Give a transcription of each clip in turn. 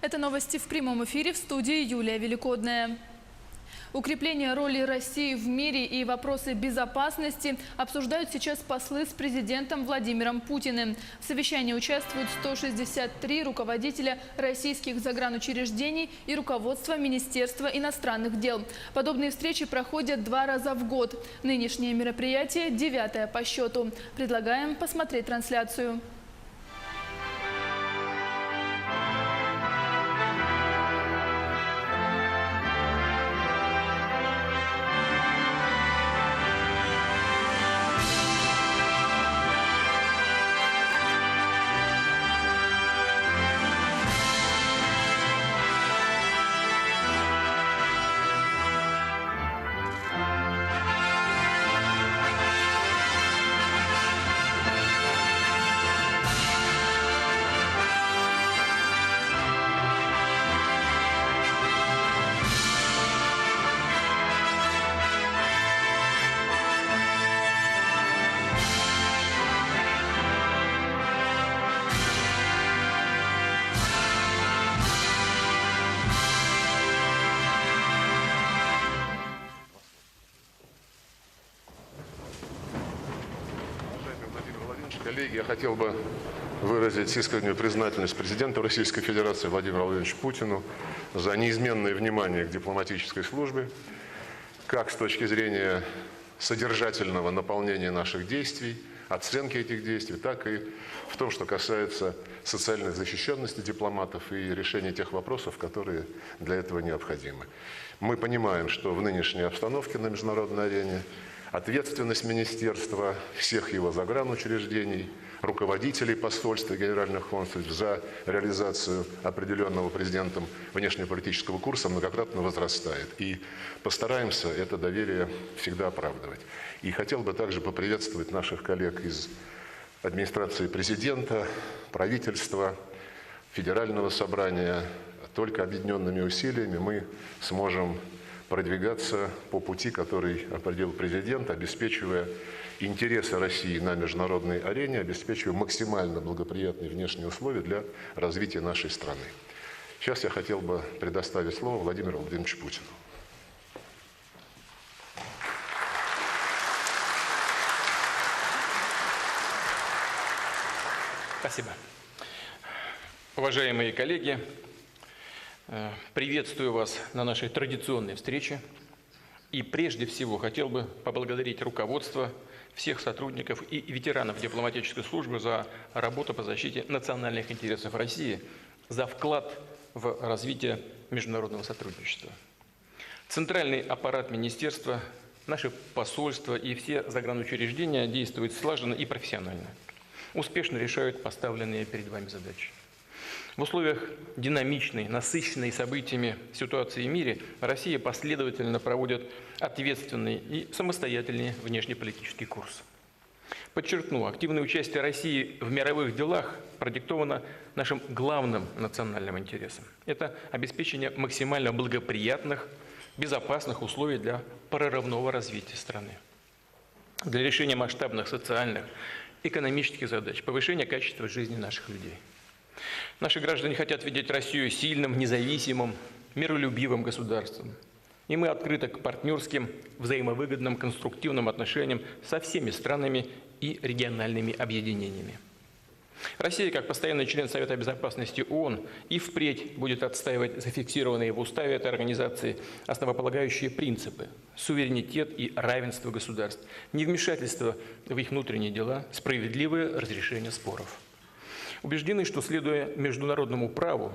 Это новости в прямом эфире, в студии Юлия Великодная. Укрепление роли России в мире и вопросы безопасности обсуждают сейчас послы с президентом Владимиром Путиным. В совещании участвуют 163 руководителя российских загранучреждений и руководства Министерства иностранных дел. Подобные встречи проходят 2 раза в год. Нынешнее мероприятие 9-е по счету. Предлагаем посмотреть трансляцию. Коллеги, я хотел бы выразить искреннюю признательность президенту Российской Федерации Владимиру Владимировичу Путину за неизменное внимание к дипломатической службе, как с точки зрения содержательного наполнения наших действий, оценки этих действий, так и в том, что касается социальной защищенности дипломатов и решения тех вопросов, которые для этого необходимы. Мы понимаем, что в нынешней обстановке на международной арене ответственность министерства, всех его загранучреждений, руководителей посольств и генеральных консульств за реализацию определенного президентом внешнеполитического курса многократно возрастает. И постараемся это доверие всегда оправдывать. И хотел бы также поприветствовать наших коллег из администрации президента, правительства, федерального собрания. Только объединенными усилиями мы сможем продвигаться по пути, который определил президент, обеспечивая интересы России на международной арене, обеспечивая максимально благоприятные внешние условия для развития нашей страны. Сейчас я хотел бы предоставить слово Владимиру Владимировичу Путину. Спасибо. Уважаемые коллеги, приветствую вас на нашей традиционной встрече. И прежде всего хотел бы поблагодарить руководство, всех сотрудников и ветеранов дипломатической службы за работу по защите национальных интересов России, за вклад в развитие международного сотрудничества. Центральный аппарат министерства, наши посольства и все загранучреждения действуют слаженно и профессионально, успешно решают поставленные перед вами задачи. В условиях динамичной, насыщенной событиями ситуации в мире Россия последовательно проводит ответственный и самостоятельный внешнеполитический курс. Подчеркну, активное участие России в мировых делах продиктовано нашим главным национальным интересом. Это обеспечение максимально благоприятных, безопасных условий для прорывного развития страны. Для решения масштабных социальных, экономических задач, повышения качества жизни наших людей. Наши граждане хотят видеть Россию сильным, независимым, миролюбивым государством. И мы открыты к партнерским, взаимовыгодным, конструктивным отношениям со всеми странами и региональными объединениями. Россия, как постоянный член Совета Безопасности ООН, и впредь будет отстаивать зафиксированные в уставе этой организации основополагающие принципы: суверенитет и равенство государств, невмешательство в их внутренние дела, справедливое разрешение споров. Убеждены, что, следуя международному праву,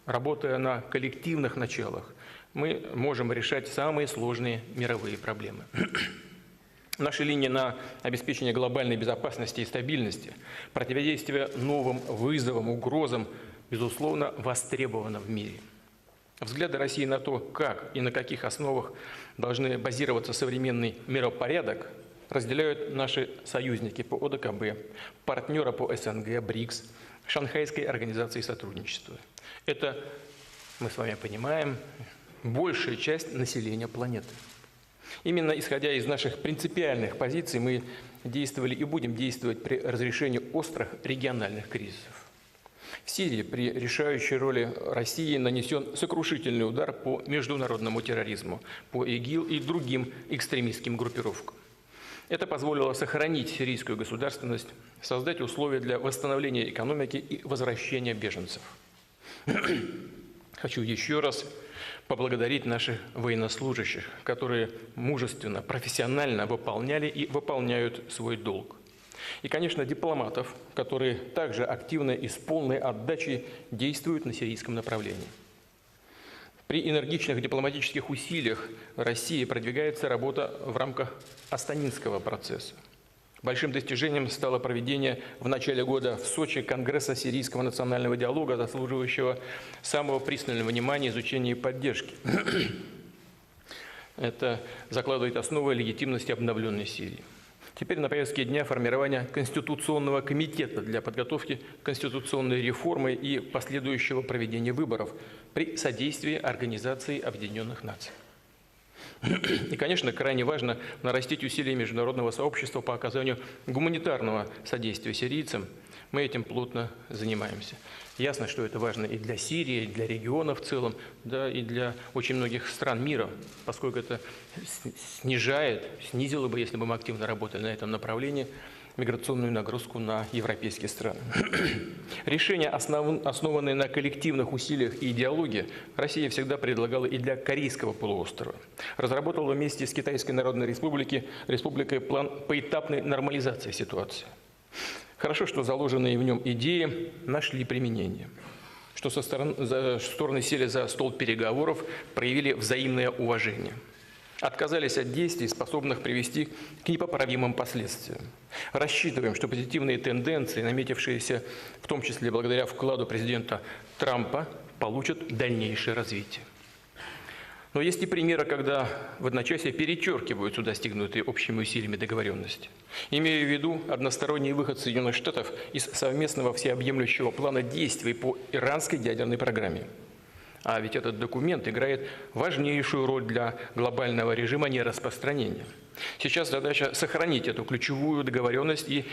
работая на коллективных началах, мы можем решать самые сложные мировые проблемы. Наша линия на обеспечение глобальной безопасности и стабильности, противодействие новым вызовам, угрозам, безусловно, востребована в мире. Взгляды России на то, как и на каких основах должны базироваться современный миропорядок, разделяют наши союзники по ОДКБ, партнеры по СНГ, БРИКС, Шанхайской организации сотрудничества. Это, мы с вами понимаем, большая часть населения планеты. Именно исходя из наших принципиальных позиций мы действовали и будем действовать при разрешении острых региональных кризисов. В Сирии при решающей роли России нанесен сокрушительный удар по международному терроризму, по ИГИЛ и другим экстремистским группировкам. Это позволило сохранить сирийскую государственность, создать условия для восстановления экономики и возвращения беженцев. Хочу еще раз поблагодарить наших военнослужащих, которые мужественно, профессионально выполняли и выполняют свой долг. И, конечно, дипломатов, которые также активно и с полной отдачей действуют на сирийском направлении. При энергичных дипломатических усилиях России продвигается работа в рамках Астанинского процесса. Большим достижением стало проведение в начале года в Сочи Конгресса сирийского национального диалога, заслуживающего самого пристального внимания, изучения и поддержки. Это закладывает основы легитимности обновленной Сирии. Теперь на повестке дня формирование Конституционного комитета для подготовки конституционной реформы и последующего проведения выборов при содействии Организации Объединенных Наций. И, конечно, крайне важно нарастить усилия международного сообщества по оказанию гуманитарного содействия сирийцам. Мы этим плотно занимаемся. Ясно, что это важно и для Сирии, и для региона в целом, да, и для очень многих стран мира, поскольку это снизило бы, если бы мы активно работали на этом направлении, миграционную нагрузку на европейские страны. Решения, основанные на коллективных усилиях и идеологии, Россия всегда предлагала и для Корейского полуострова. Разработала вместе с Китайской Народной Республикой план поэтапной нормализации ситуации. Хорошо, что заложенные в нем идеи нашли применение, что стороны сели за стол переговоров, проявили взаимное уважение. Отказались от действий, способных привести к непоправимым последствиям. Рассчитываем, что позитивные тенденции, наметившиеся в том числе благодаря вкладу президента Трампа, получат дальнейшее развитие. Но есть и примеры, когда в одночасье перечеркиваются достигнутые общими усилиями договоренности. Имея в виду односторонний выход Соединенных Штатов из совместного всеобъемлющего плана действий по иранской ядерной программе. А ведь этот документ играет важнейшую роль для глобального режима нераспространения. Сейчас задача сохранить эту ключевую договоренность и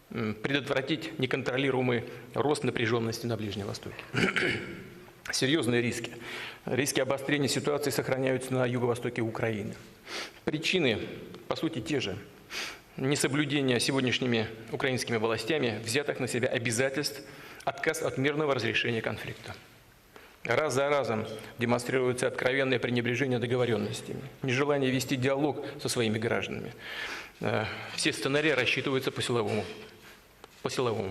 предотвратить неконтролируемый рост напряженности на Ближнем Востоке. Серьезные риски. Риски обострения ситуации сохраняются на юго-востоке Украины. Причины, по сути, те же. Несоблюдение сегодняшними украинскими властями взятых на себя обязательств, отказ от мирного разрешения конфликта. Раз за разом демонстрируется откровенное пренебрежение договоренностями, нежелание вести диалог со своими гражданами. Все сценарии рассчитываются по силовому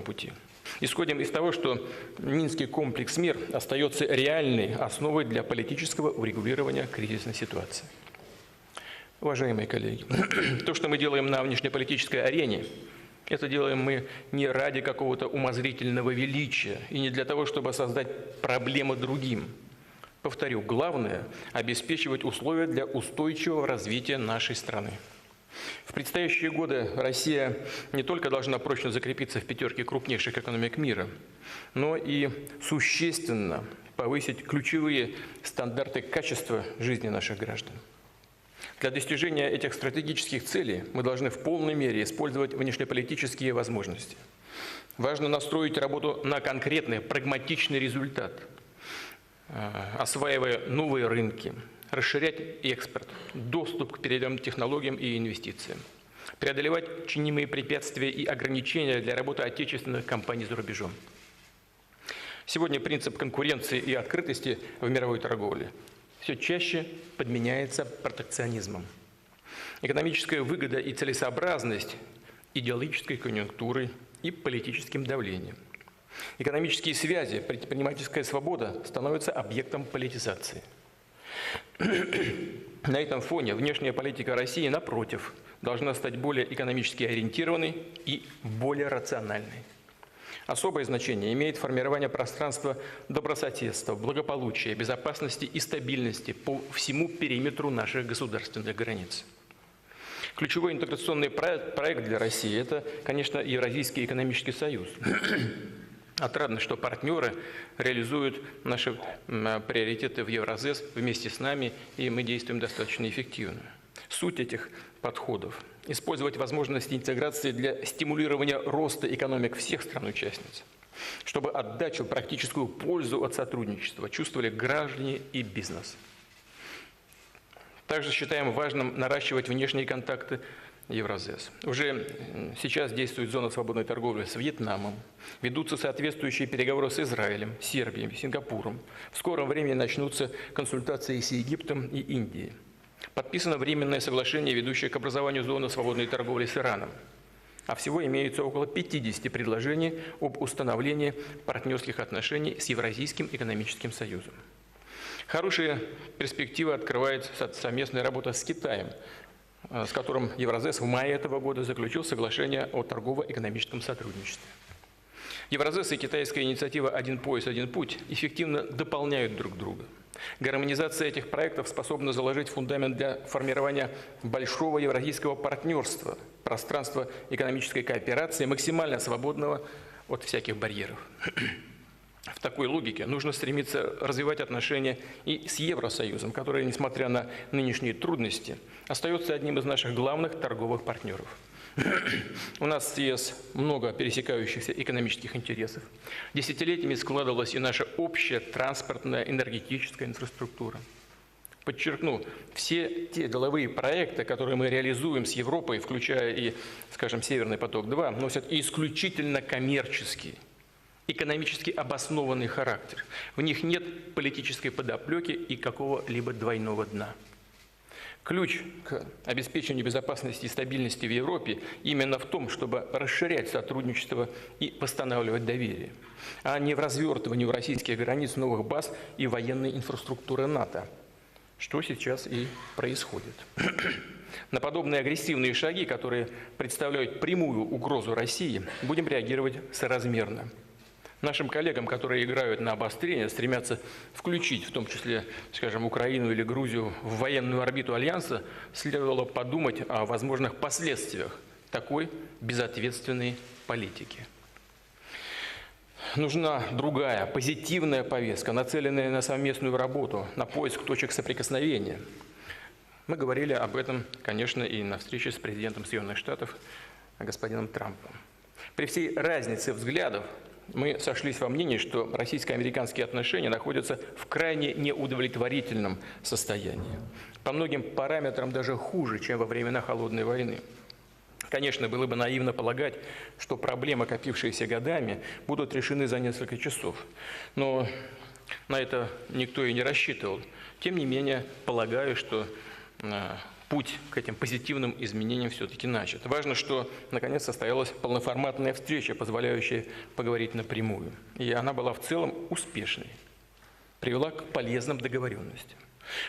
пути. Исходим из того, что Минский комплекс мир остается реальной основой для политического урегулирования кризисной ситуации. Уважаемые коллеги, то, что мы делаем на внешнеполитической арене, это делаем мы не ради какого-то умозрительного величия и не для того, чтобы создать проблемы другим. Повторю, главное – обеспечивать условия для устойчивого развития нашей страны. В предстоящие годы Россия не только должна прочно закрепиться в пятерке крупнейших экономик мира, но и существенно повысить ключевые стандарты качества жизни наших граждан. Для достижения этих стратегических целей мы должны в полной мере использовать внешнеполитические возможности. Важно настроить работу на конкретный, прагматичный результат, осваивая новые рынки, расширять экспорт, доступ к передовым технологиям и инвестициям, преодолевать чинимые препятствия и ограничения для работы отечественных компаний за рубежом. Сегодня принцип конкуренции и открытости в мировой торговле все чаще подменяется протекционизмом. Экономическая выгода и целесообразность идеологической конъюнктурой и политическим давлением. Экономические связи, предпринимательская свобода становятся объектом политизации. На этом фоне внешняя политика России, напротив, должна стать более экономически ориентированной и более рациональной. Особое значение имеет формирование пространства добрососедства, благополучия, безопасности и стабильности по всему периметру наших государственных границ. Ключевой интеграционный проект для России – это, конечно, Евразийский экономический союз. Отрадно, что партнеры реализуют наши приоритеты в Евразес вместе с нами, и мы действуем достаточно эффективно. Суть этих подходов – использовать возможности интеграции для стимулирования роста экономик всех стран-участниц, чтобы отдачу, практическую пользу от сотрудничества чувствовали граждане и бизнес. Также считаем важным наращивать внешние контакты Евразес. Уже сейчас действует зона свободной торговли с Вьетнамом, ведутся соответствующие переговоры с Израилем, Сербией, Сингапуром. В скором времени начнутся консультации с Египтом и Индией. Подписано временное соглашение, ведущее к образованию зоны свободной торговли с Ираном. А всего имеется около 50 предложений об установлении партнерских отношений с Евразийским экономическим союзом. Хорошие перспективы открывает совместная работа с Китаем, с которым Евразес в мае этого года заключил соглашение о торгово-экономическом сотрудничестве. Евразес и китайская инициатива «Один пояс, один путь» эффективно дополняют друг друга. Гармонизация этих проектов способна заложить фундамент для формирования большого евразийского партнерства, пространства экономической кооперации, максимально свободного от всяких барьеров. В такой логике нужно стремиться развивать отношения и с Евросоюзом, который, несмотря на нынешние трудности, остается одним из наших главных торговых партнеров. У нас с ЕС много пересекающихся экономических интересов. Десятилетиями складывалась и наша общая транспортная, энергетическая инфраструктура. Подчеркну, все те деловые проекты, которые мы реализуем с Европой, включая и, скажем, «Северный поток-2», носят исключительно коммерческий, экономически обоснованный характер. В них нет политической подоплеки и какого-либо двойного дна. Ключ к обеспечению безопасности и стабильности в Европе именно в том, чтобы расширять сотрудничество и восстанавливать доверие, а не в развертывании у российских границ новых баз и военной инфраструктуры НАТО, что сейчас и происходит. На подобные агрессивные шаги, которые представляют прямую угрозу России, будем реагировать соразмерно. Нашим коллегам, которые играют на обострение, стремятся включить, в том числе, скажем, Украину или Грузию, в военную орбиту Альянса, следовало подумать о возможных последствиях такой безответственной политики. Нужна другая, позитивная повестка, нацеленная на совместную работу, на поиск точек соприкосновения. Мы говорили об этом, конечно, и на встрече с президентом Соединенных Штатов, господином Трампом. При всей разнице взглядов мы сошлись во мнении, что российско-американские отношения находятся в крайне неудовлетворительном состоянии. По многим параметрам даже хуже, чем во времена Холодной войны. Конечно, было бы наивно полагать, что проблемы, копившиеся годами, будут решены за несколько часов. Но на это никто и не рассчитывал. Тем не менее, полагаю, что путь к этим позитивным изменениям все-таки начат. Важно, что наконец состоялась полноформатная встреча, позволяющая поговорить напрямую. И она была в целом успешной, привела к полезным договоренностям.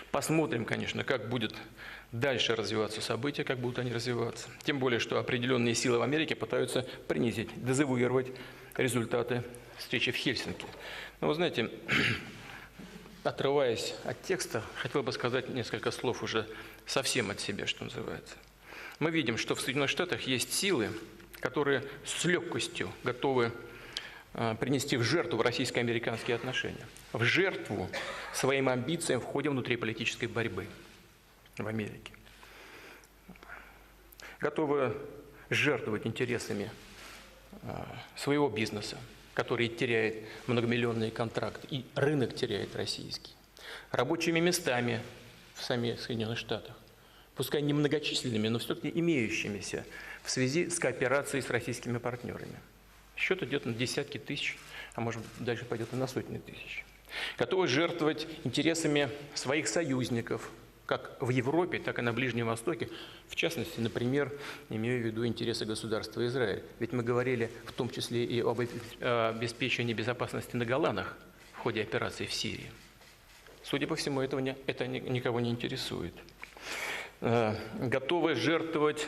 Посмотрим, конечно, как будет дальше развиваться события, как будут они развиваться. Тем более, что определенные силы в Америке пытаются принизить, дезавуировать результаты встречи в Хельсинки. Но вы знаете, отрываясь от текста, хотел бы сказать несколько слов уже совсем от себя, что называется. Мы видим, что в Соединенных Штатах есть силы, которые с легкостью готовы принести в жертву российско-американские отношения. В жертву своим амбициям в ходе внутриполитической борьбы в Америке. Готовы жертвовать интересами своего бизнеса, который теряет многомиллионные контракты, и рынок теряет российский. Рабочими местами в самих Соединенных Штатах, пускай немногочисленными, но все-таки имеющимися в связи с кооперацией с российскими партнерами. Счет идет на десятки тысяч, а может дальше пойдет и на сотни тысяч. Готовы жертвовать интересами своих союзников, как в Европе, так и на Ближнем Востоке. В частности, например, имею в виду интересы государства Израиль. Ведь мы говорили в том числе и об обеспечении безопасности на Голанах в ходе операции в Сирии. Судя по всему, это никого не интересует. Готовы жертвовать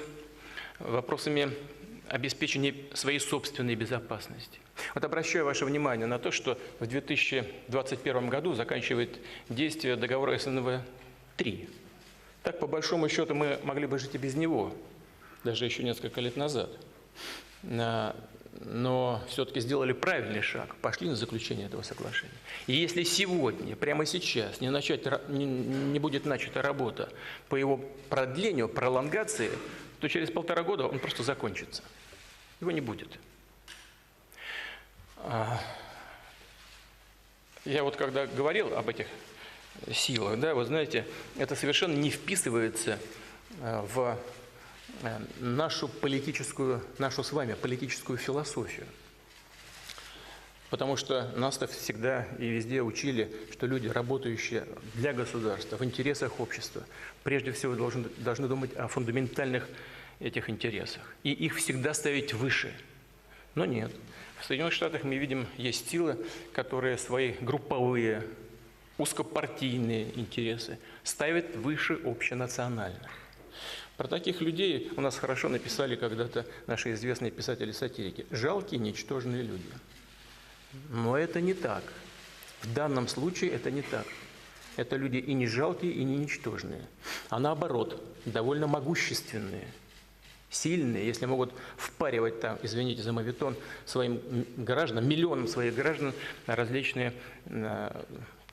вопросами обеспечения своей собственной безопасности. Вот обращаю ваше внимание на то, что в 2021 году заканчивает действие договора СНВ-3. Так, по большому счету, мы могли бы жить и без него, даже еще несколько лет назад. Но все-таки сделали правильный шаг, пошли на заключение этого соглашения. И если сегодня, прямо сейчас, не будет начата работа по его продлению, пролонгации, то через 1,5 года он просто закончится. Его не будет. Я вот когда говорил об этих силах, да, вы знаете, это совершенно не вписывается в нашу с вами политическую философию. Потому что нас-то всегда и везде учили, что люди, работающие для государства, в интересах общества, прежде всего должны думать о фундаментальных этих интересах. И их всегда ставить выше. Но нет. В Соединенных Штатах мы видим, есть силы, которые свои групповые, узкопартийные интересы ставят выше общенациональных. Про таких людей у нас хорошо написали когда-то наши известные писатели-сатирики. Жалкие, ничтожные люди. Но это не так. В данном случае это не так. Это люди и не жалкие, и не ничтожные, а наоборот, довольно могущественные, сильные, если могут впаривать там, извините за моветон, своим гражданам, миллионам своих граждан различные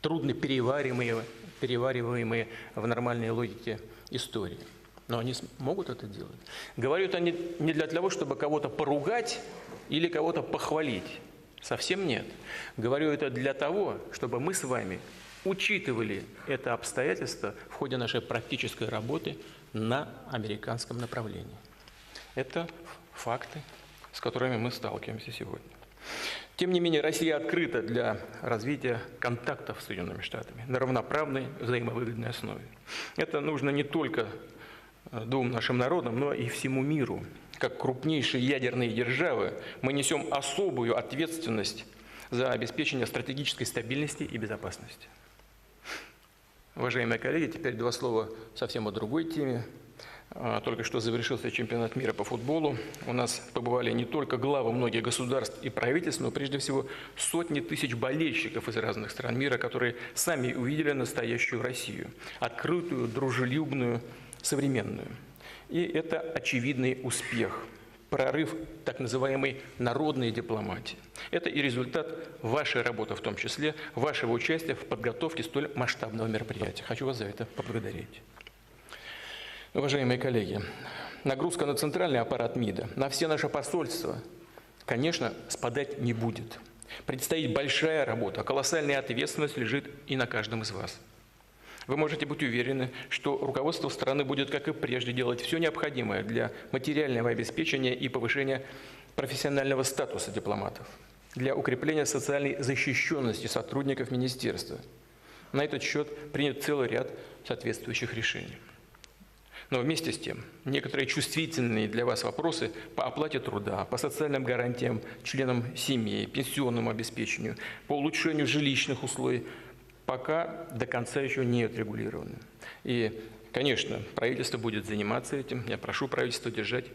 трудно перевариваемые в нормальной логике истории. Но они могут это делать. Говорят они не для того, чтобы кого-то поругать или кого-то похвалить. Совсем нет. Говорю это для того, чтобы мы с вами учитывали это обстоятельство в ходе нашей практической работы на американском направлении. Это факты, с которыми мы сталкиваемся сегодня. Тем не менее, Россия открыта для развития контактов с Соединенными Штатами на равноправной взаимовыгодной основе. Это нужно не только двум нашим народам, но и всему миру. Как крупнейшие ядерные державы, мы несем особую ответственность за обеспечение стратегической стабильности и безопасности. Уважаемые коллеги, теперь два слова совсем о другой теме. Только что завершился чемпионат мира по футболу. У нас побывали не только главы многих государств и правительств, но прежде всего сотни тысяч болельщиков из разных стран мира, которые сами увидели настоящую Россию. Открытую, дружелюбную, современную. И это очевидный успех, прорыв так называемой народной дипломатии. Это и результат вашей работы, в том числе вашего участия в подготовке столь масштабного мероприятия. Хочу вас за это поблагодарить. Уважаемые коллеги, нагрузка на центральный аппарат МИДа, на все наши посольства, конечно, спадать не будет. Предстоит большая работа, колоссальная ответственность лежит и на каждом из вас. Вы можете быть уверены, что руководство страны будет, как и прежде, делать все необходимое для материального обеспечения и повышения профессионального статуса дипломатов, для укрепления социальной защищенности сотрудников министерства. На этот счет принят целый ряд соответствующих решений. Но вместе с тем, некоторые чувствительные для вас вопросы по оплате труда, по социальным гарантиям членам семьи, пенсионному обеспечению, по улучшению жилищных условий пока до конца еще не отрегулированы. И, конечно, правительство будет заниматься этим. Я прошу правительство держать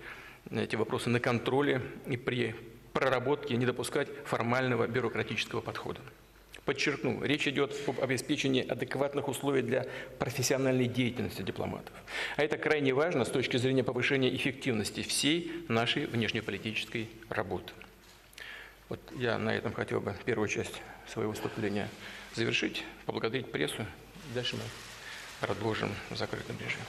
эти вопросы на контроле и при проработке не допускать формального бюрократического подхода. Подчеркну, речь идет об обеспечении адекватных условий для профессиональной деятельности дипломатов. А это крайне важно с точки зрения повышения эффективности всей нашей внешнеполитической работы. Вот я на этом хотел бы первую часть своего выступления завершить, поблагодарить прессу. Дальше мы продолжим в закрытом режиме.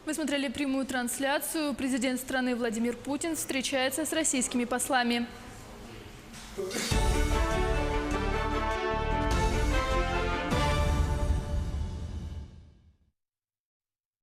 Вы смотрели прямую трансляцию. Президент страны Владимир Путин встречается с российскими послами.